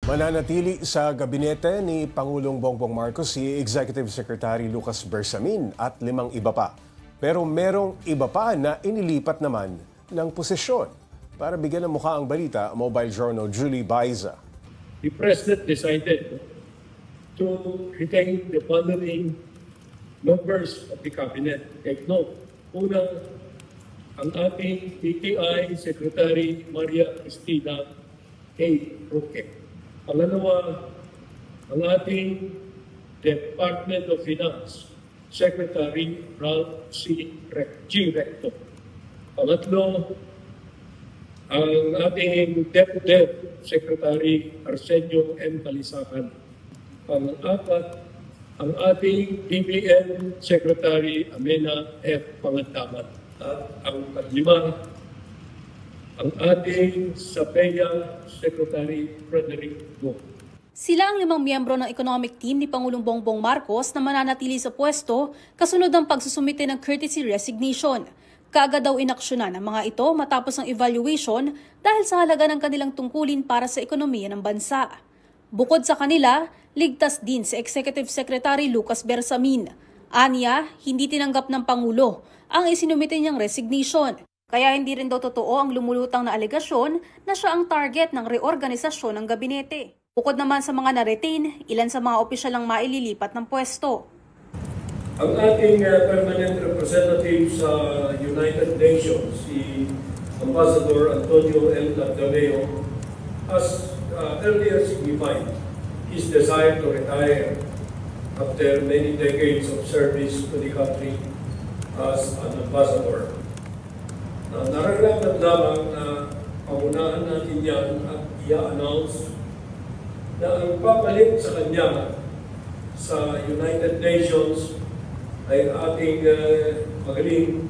Mananatili sa gabinete ni Pangulong Bongbong Marcos si Executive Secretary Lucas Bersamin at 5 iba pa. Pero merong iba pa na inilipat naman ng posisyon. Para bigyan ng mukha ang balita, Mobile Journal Julie Baiza. The President decided to retain the following members of the Cabinet. Take note, unang ang ating DTI Secretary Maria Cristina A. Roque. Pangalawa, ang ating Department of Finance Secretary Ralph G. Recto. Pangatlo, ang ating Deputy Secretary Arsenio M. Talisacan. Pang-apat, ang ating DBM Secretary Amena F. Pangandaman. At ang panglima, ang ating SAPEA Secretary Frederick Go. Sila ang 5 miyembro ng economic team ni Pangulong Bongbong Marcos na mananatili sa pwesto kasunod ng pagsusumite ng courtesy resignation. Kaagad daw inaksyonan ang mga ito matapos ang evaluation dahil sa halaga ng kanilang tungkulin para sa ekonomiya ng bansa. Bukod sa kanila, ligtas din si Executive Secretary Lucas Bersamin. Aniya, hindi tinanggap ng Pangulo ang isinumite niyang resignation. Kaya hindi rin daw totoo ang lumulutang na alegasyon na siya ang target ng reorganisasyon ng gabinete. Bukod naman sa mga na-retain, ilan sa mga opisyal ang maililipat ng pwesto. Ang ating permanent representative sa United Nations, si Ambassador Antonio L. Labdaleo, has earlier signified his desire to retire after many decades of service to the country as an ambassador. Nararapat lamang na pangunahan natin yan at i-announce na ang papalit sa kanya sa United Nations ay ating magaling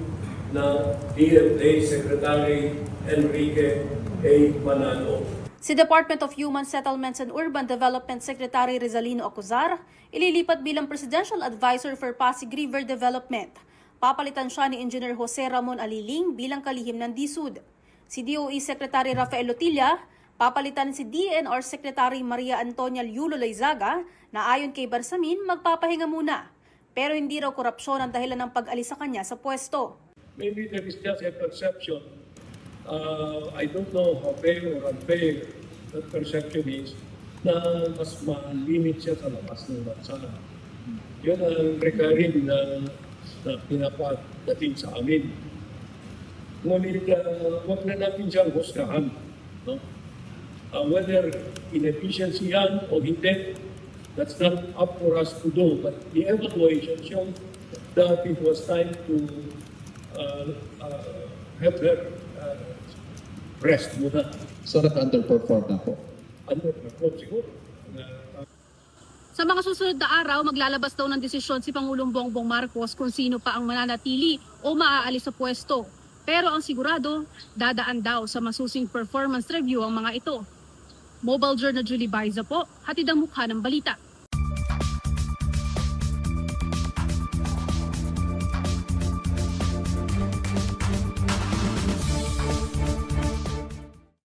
na DFA Secretary Enrique A. Manalo. Si Department of Human Settlements and Urban Development Secretary Rizalino Acuzar, ililipat bilang Presidential Advisor for Pasig River Development. Papalitan siya ni Engineer Jose Ramon Aliling bilang kalihim ng DSUD. Si DOE Secretary Rafael Lotilla, papalitan si DNR Secretary Maria Antonia Yulo Laizaga na ayon kay Bersamin magpapahinga muna. Pero hindi raw korupsyon ang dahilan ng pag-alis sa kanya sa pwesto. Maybe there is just a perception. I don't know how fair or unfair that perception is na mas malimit siya sa labas ng bansa. Yun ang recurring na pinapadating sa amin. Ngunit huwag na natin siyang husgahan. No? Whether inefficiency yan o hindi, that's not up for us to do. But the evaluation shows that it was time to have her rest muna. So nag-underperform na po? Underperform siguro. Sa mga susunod na araw, maglalabas daw ng desisyon si Pangulong Bongbong Marcos kung sino pa ang mananatili o maaalis sa pwesto. Pero ang sigurado, dadaan daw sa masusing performance review ang mga ito. Mobile Journal Julie Baiza po, hatid ang mukha ng balita.